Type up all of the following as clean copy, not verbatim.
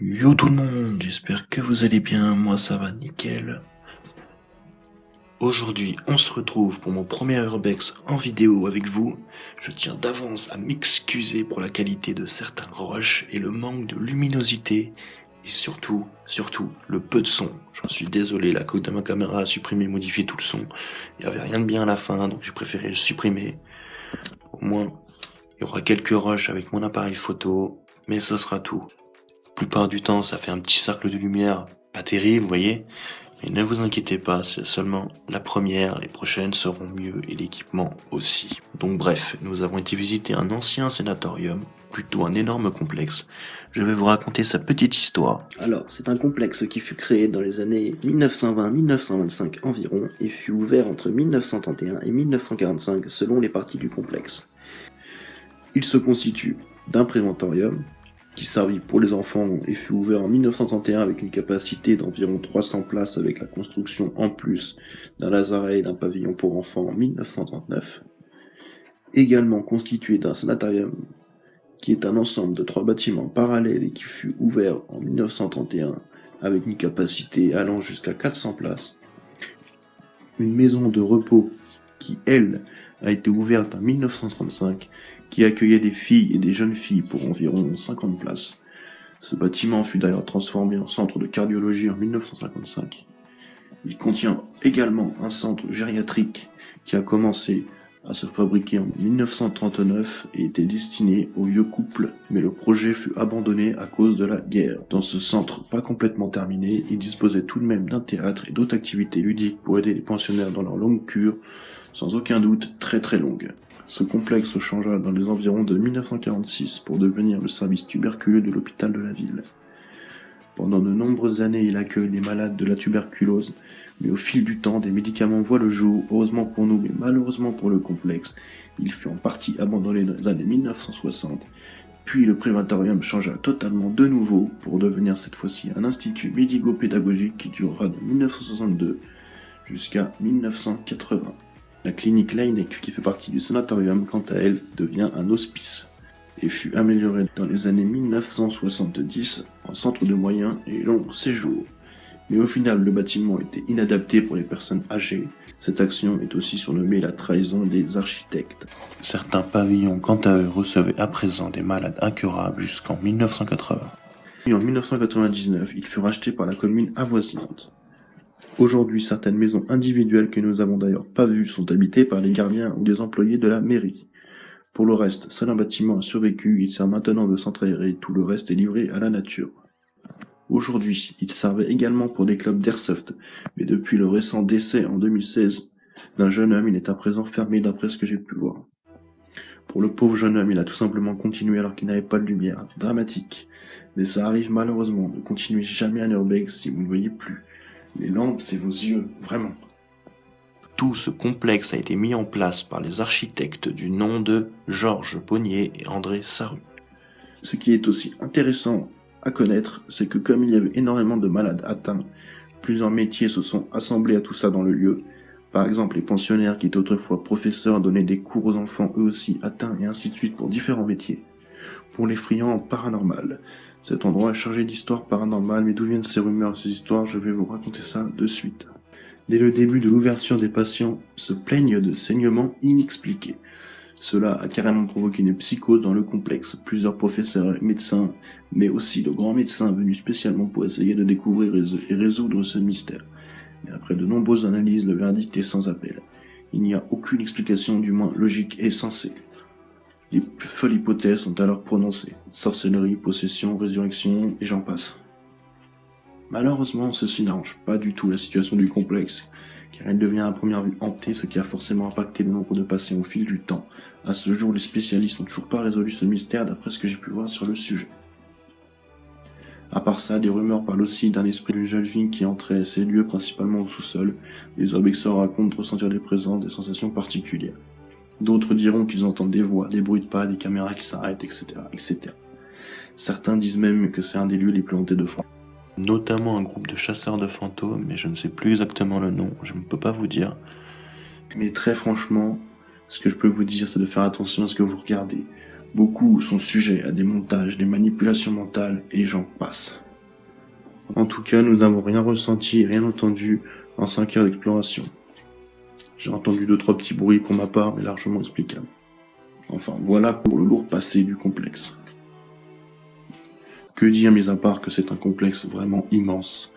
Yo tout le monde, j'espère que vous allez bien, moi ça va nickel. Aujourd'hui, on se retrouve pour mon premier Urbex en vidéo avec vous. Je tiens d'avance à m'excuser pour la qualité de certains rushs et le manque de luminosité. Et surtout, le peu de son. J'en suis désolé, la coque de ma caméra a supprimé et modifié tout le son. Il n'y avait rien de bien à la fin, donc j'ai préféré le supprimer. Au moins, il y aura quelques rushs avec mon appareil photo, mais ce sera tout. La plupart du temps, ça fait un petit cercle de lumière, pas terrible, vous voyez. Mais ne vous inquiétez pas, c'est seulement la première, les prochaines seront mieux et l'équipement aussi. Donc bref, nous avons été visiter un ancien sénatorium, plutôt un énorme complexe. Je vais vous raconter sa petite histoire. Alors, c'est un complexe qui fut créé dans les années 1920-1925 environ et fut ouvert entre 1931 et 1945 selon les parties du complexe. Il se constitue d'un préventorium, qui servit pour les enfants et fut ouvert en 1931 avec une capacité d'environ 300 places avec la construction en plus d'un lazaret et d'un pavillon pour enfants en 1939. Également constitué d'un sanatorium qui est un ensemble de 3 bâtiments parallèles et qui fut ouvert en 1931 avec une capacité allant jusqu'à 400 places. Une maison de repos qui, elle, a été ouverte en 1935 qui accueillait des filles et des jeunes filles pour environ 50 places. Ce bâtiment fut d'ailleurs transformé en centre de cardiologie en 1955. Il contient également un centre gériatrique qui a commencé à se fabriquer en 1939 et était destiné aux vieux couples, mais le projet fut abandonné à cause de la guerre. Dans ce centre pas complètement terminé, il disposait tout de même d'un théâtre et d'autres activités ludiques pour aider les pensionnaires dans leur longue cure, sans aucun doute très longue. Ce complexe changea dans les environs de 1946 pour devenir le service tuberculeux de l'hôpital de la ville. Pendant de nombreuses années, il accueille les malades de la tuberculose, mais au fil du temps, des médicaments voient le jour, heureusement pour nous, mais malheureusement pour le complexe. Il fut en partie abandonné dans les années 1960, puis le préventorium changea totalement de nouveau pour devenir cette fois-ci un institut médico-pédagogique qui durera de 1962 jusqu'à 1980. La clinique Leineck, qui fait partie du sanatorium, quant à elle, devient un hospice et fut améliorée dans les années 1970 en centre de moyens et long séjour. Mais au final, le bâtiment était inadapté pour les personnes âgées. Cette action est aussi surnommée la trahison des architectes. Certains pavillons, quant à eux, recevaient à présent des malades incurables jusqu'en 1980. Puis en 1999, il fut racheté par la commune avoisinante. Aujourd'hui, certaines maisons individuelles que nous avons d'ailleurs pas vues sont habitées par les gardiens ou des employés de la mairie. Pour le reste, seul un bâtiment a survécu, il sert maintenant de centre aéré, tout le reste est livré à la nature. Aujourd'hui, il servait également pour des clubs d'airsoft, mais depuis le récent décès en 2016 d'un jeune homme, il est à présent fermé d'après ce que j'ai pu voir. Pour le pauvre jeune homme, il a tout simplement continué alors qu'il n'avait pas de lumière. C'est dramatique. Mais ça arrive malheureusement, ne continuez jamais un urbex si vous ne voyez plus. Les lampes, c'est vos yeux, vraiment. Tout ce complexe a été mis en place par les architectes du nom de Georges Bonnier et André Sarru. Ce qui est aussi intéressant à connaître, c'est que comme il y avait énormément de malades atteints, plusieurs métiers se sont assemblés à tout ça dans le lieu. Par exemple, les pensionnaires qui étaient autrefois professeurs donnaient des cours aux enfants eux aussi atteints et ainsi de suite pour différents métiers. Pour les friands en paranormal, cet endroit est chargé d'histoires paranormales, mais d'où viennent ces rumeurs, ces histoires, je vais vous raconter ça de suite. Dès le début de l'ouverture, des patients se plaignent de saignements inexpliqués. Cela a carrément provoqué une psychose dans le complexe. Plusieurs professeurs et médecins, mais aussi de grands médecins venus spécialement pour essayer de découvrir et résoudre ce mystère. Mais après de nombreuses analyses, le verdict est sans appel. Il n'y a aucune explication, du moins logique et sensée. Les plus folles hypothèses sont alors prononcées. Sorcellerie, possession, résurrection, et j'en passe. Malheureusement, ceci n'arrange pas du tout la situation du complexe, car il devient à première vue hanté, ce qui a forcément impacté le nombre de patients au fil du temps. À ce jour, les spécialistes n'ont toujours pas résolu ce mystère d'après ce que j'ai pu voir sur le sujet. À part ça, des rumeurs parlent aussi d'un esprit d'une jeune fille qui entrait à ces lieux principalement au sous-sol. Les urbexeurs racontent ressentir des présences, des sensations particulières. D'autres diront qu'ils entendent des voix, des bruits de pas, des caméras qui s'arrêtent, etc. Certains disent même que c'est un des lieux les plus hantés de France. Notamment un groupe de chasseurs de fantômes, mais je ne sais plus exactement le nom, je ne peux pas vous dire. Mais très franchement, ce que je peux vous dire, c'est de faire attention à ce que vous regardez. Beaucoup sont sujets à des montages, des manipulations mentales et j'en passe. En tout cas, nous n'avons rien ressenti, rien entendu en 5 heures d'exploration. J'ai entendu 2-3 petits bruits pour ma part, mais largement explicables. Enfin, voilà pour le lourd passé du complexe. Que dire mis à part que c'est un complexe vraiment immense.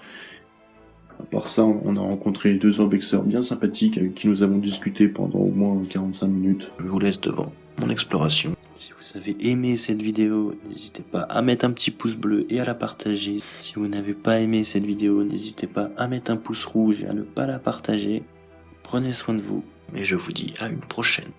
À part ça, on a rencontré 2 urbexeurs bien sympathiques avec qui nous avons discuté pendant au moins 45 minutes. Je vous laisse devant mon exploration. Si vous avez aimé cette vidéo, n'hésitez pas à mettre un petit pouce bleu et à la partager. Si vous n'avez pas aimé cette vidéo, n'hésitez pas à mettre un pouce rouge et à ne pas la partager. Prenez soin de vous et je vous dis à une prochaine.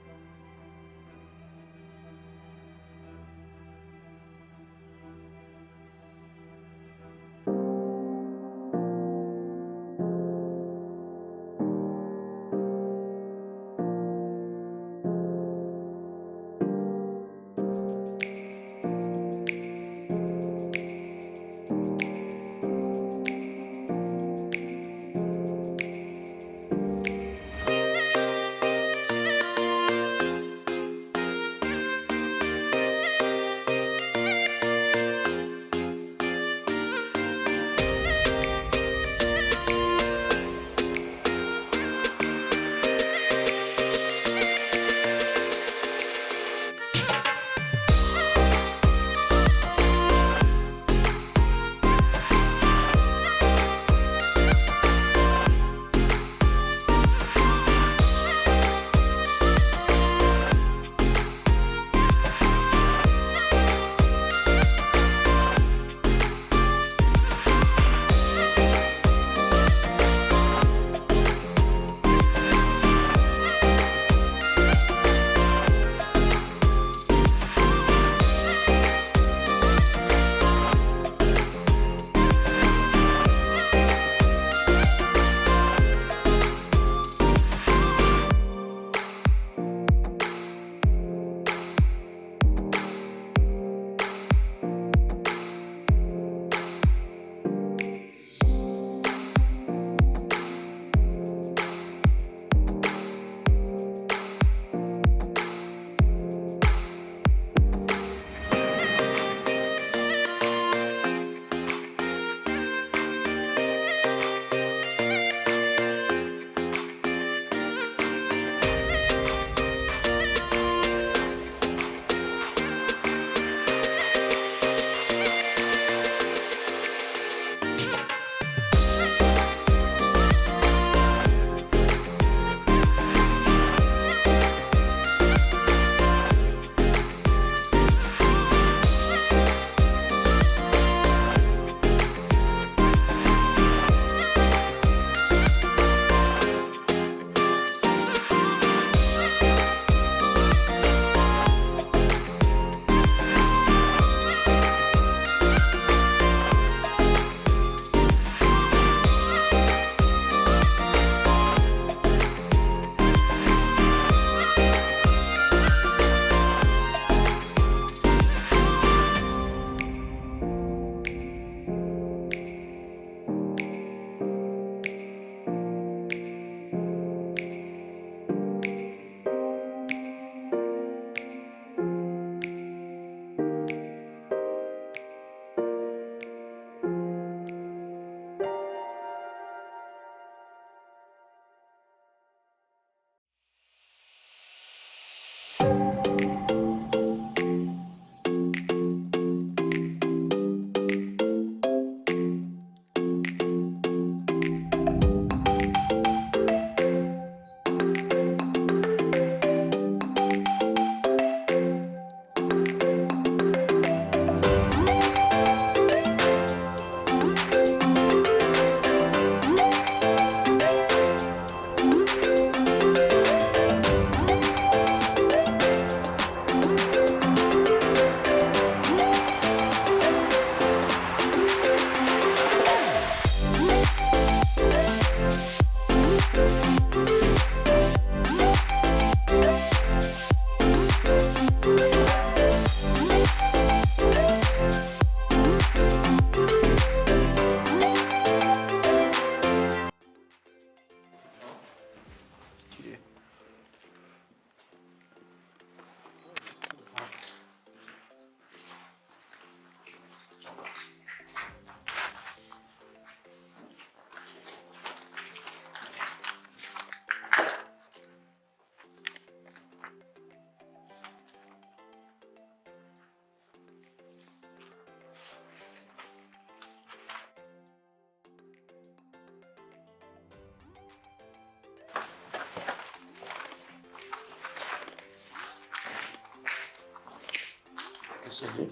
Qu'est-ce que ça dit?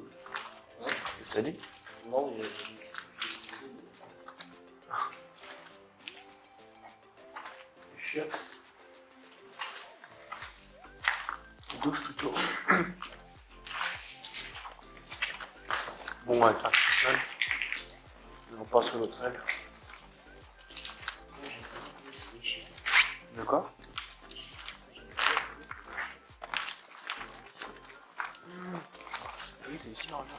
Qu'est-ce que ça dit? Non, il y a... Chiottes. Douche plutôt. Bon, on va le faire tout seul. On passe sur l'autre aile. De quoi? Oui, c'est ici normalement.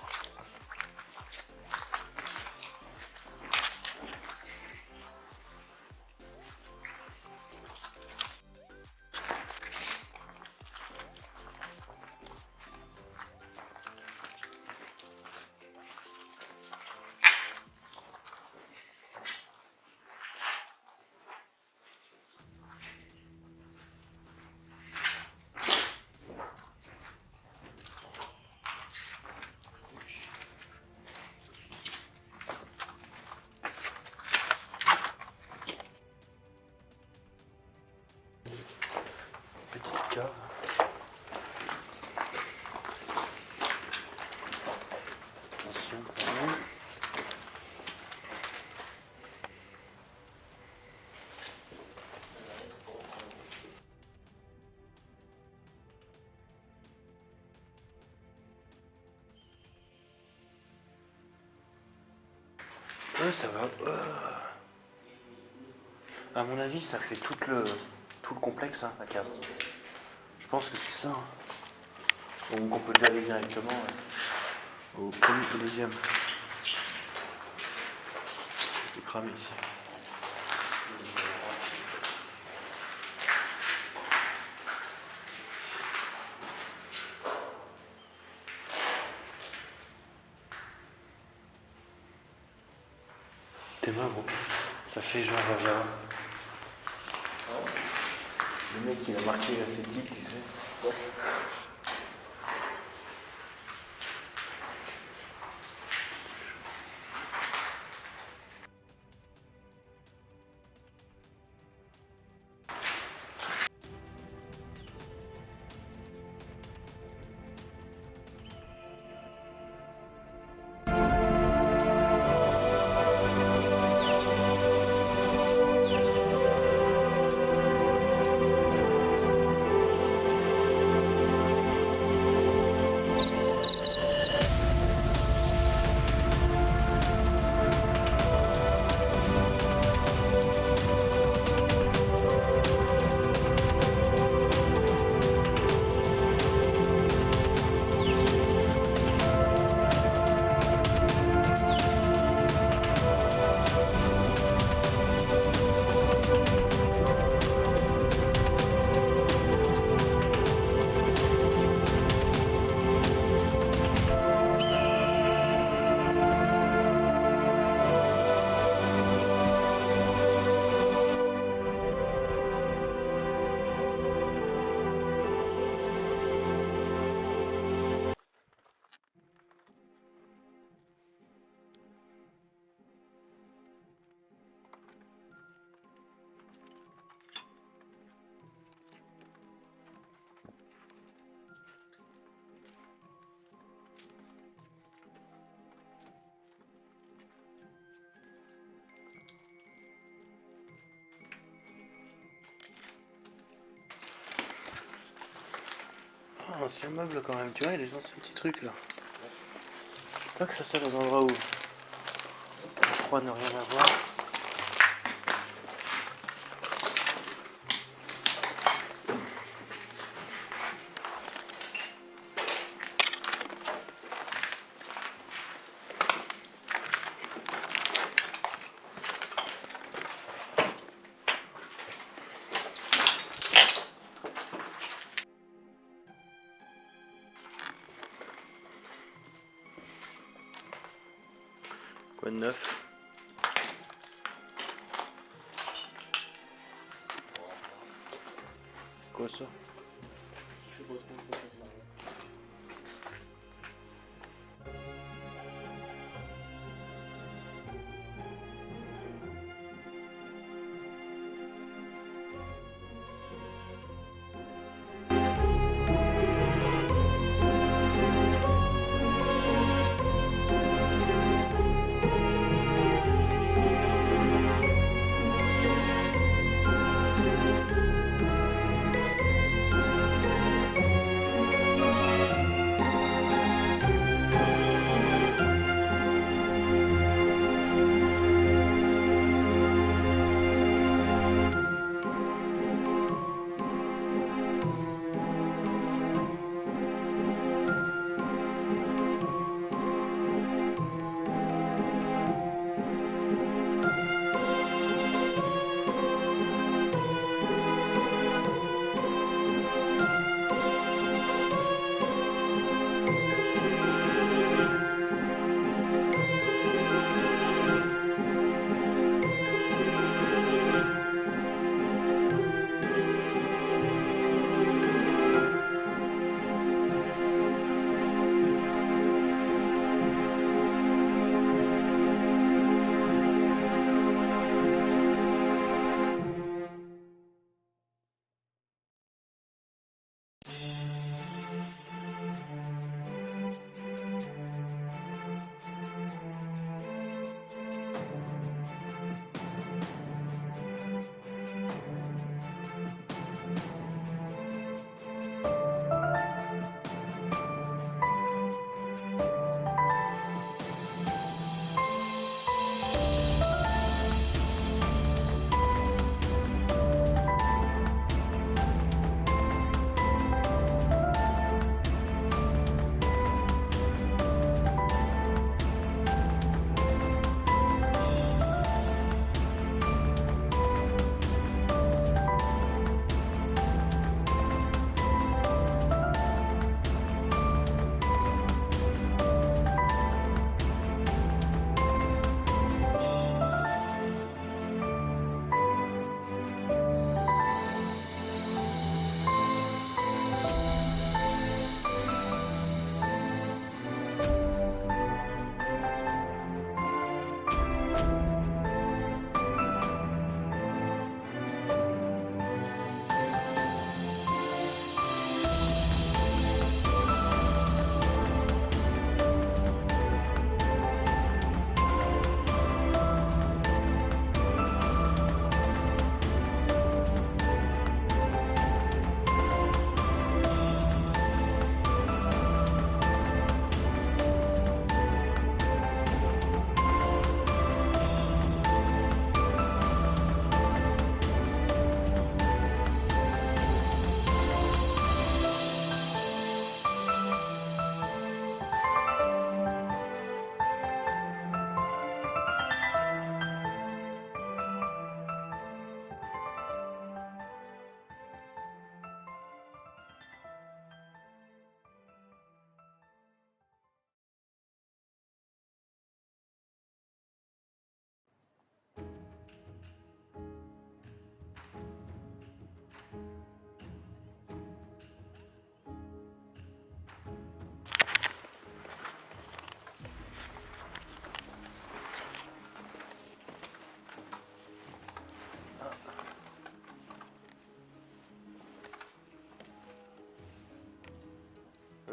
Petite cave. Attention quand même. Ouais, ça va. À mon avis, ça fait tout le complexe, hein, la cave. Je pense que c'est ça. Hein. Donc on peut le laver directement au premier, au deuxième. Je vais cramer ici. Tes mains, bon, ça fait genre Vajara. Le mec il a marqué ses types, tu sais. Ah, ancien meuble quand même, tu vois, il y a des anciens petits trucs là. Pas que ça soit dans un endroit où je crois ne rien avoir. Quoi de neuf? Quoi ça? Je sais pas trop quoi ça sert.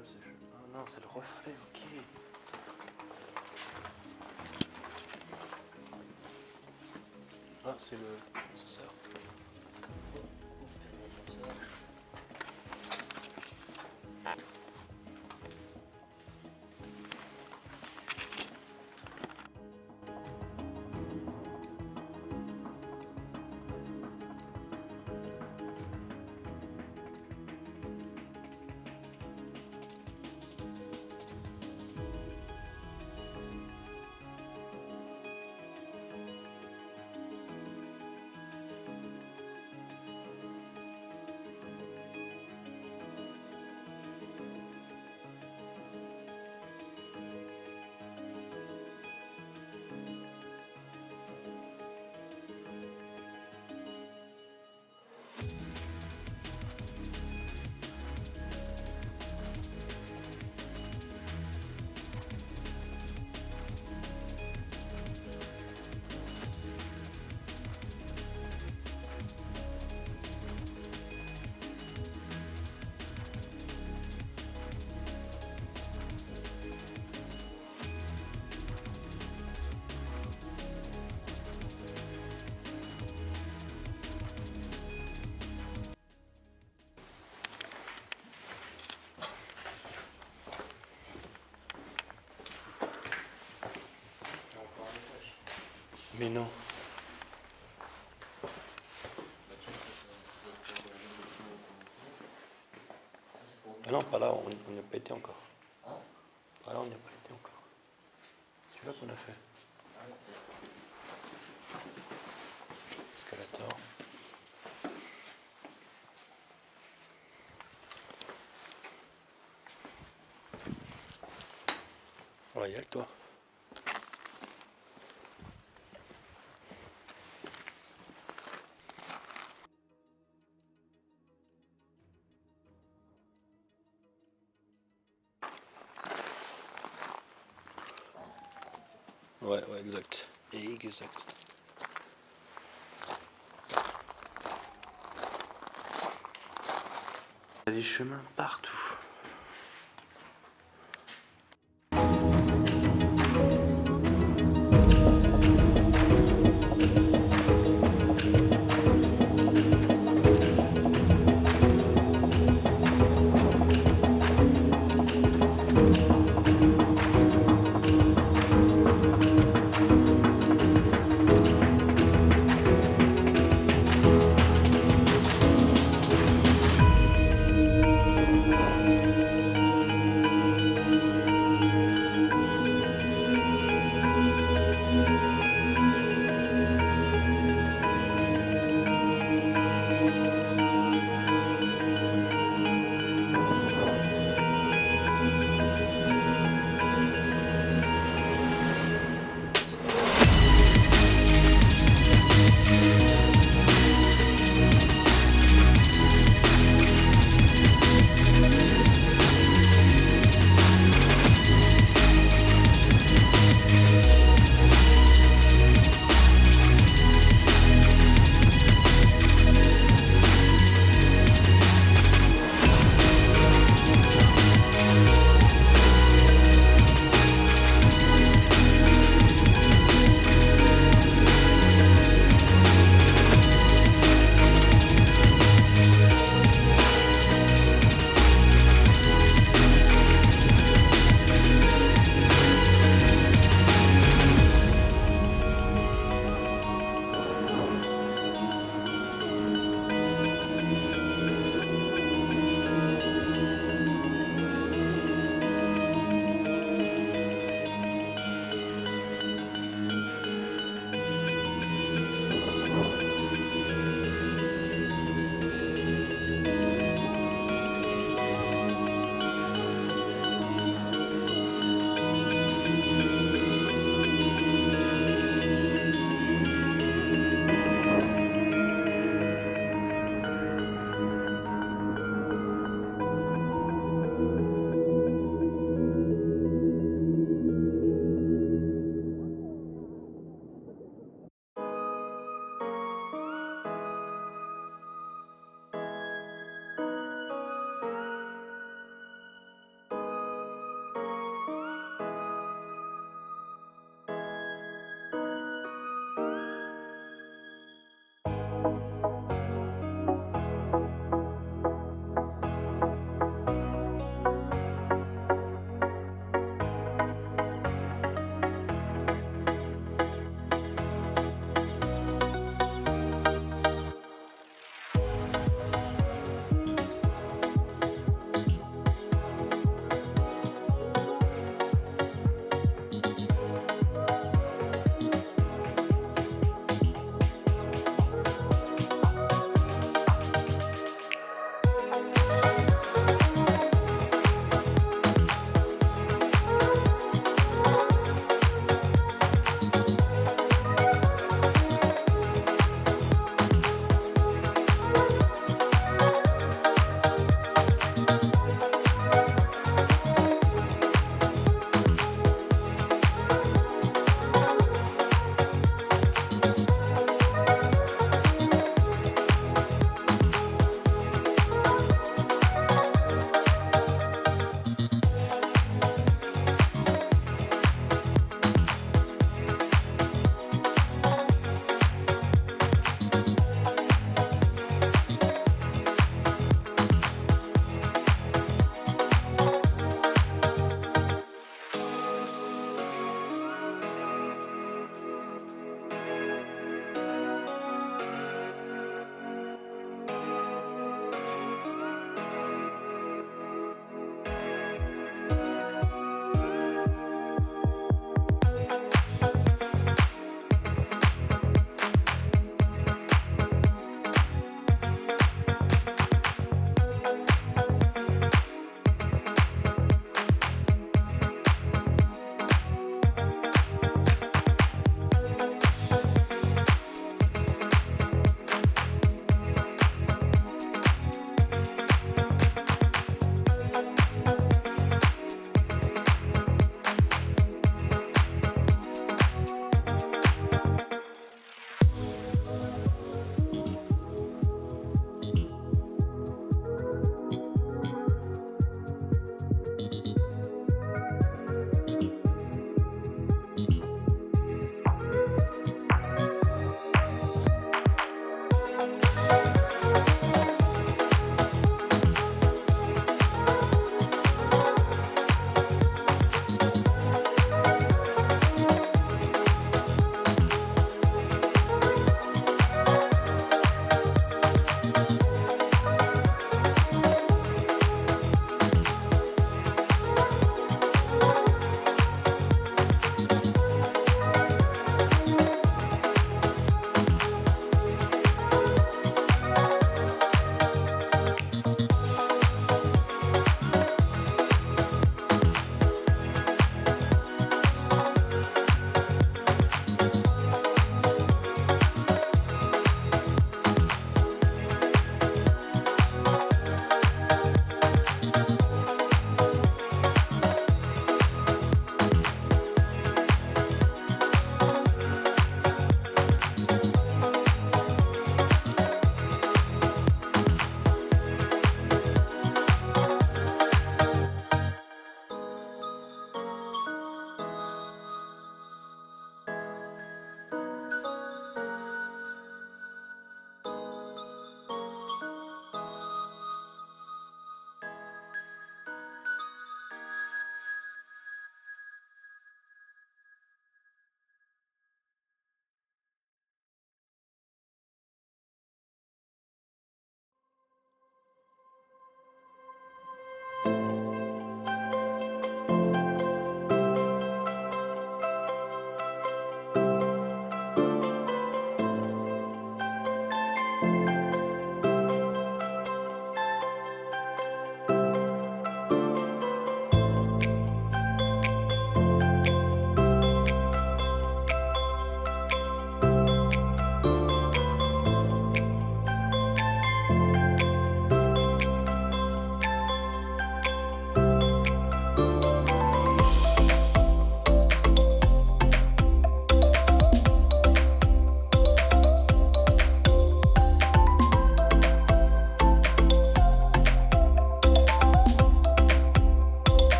là, c'est... Ah non, c'est le reflet, ok. Ah, c'est le... C'est ça. Mais non. Ah non, pas là, on n'y a pas été encore. Pas là, on n'y a pas été encore. C'est là qu'on a fait. Escalator. On va y aller avec toi. Ouais, exact. Exact. Il y a des chemins partout.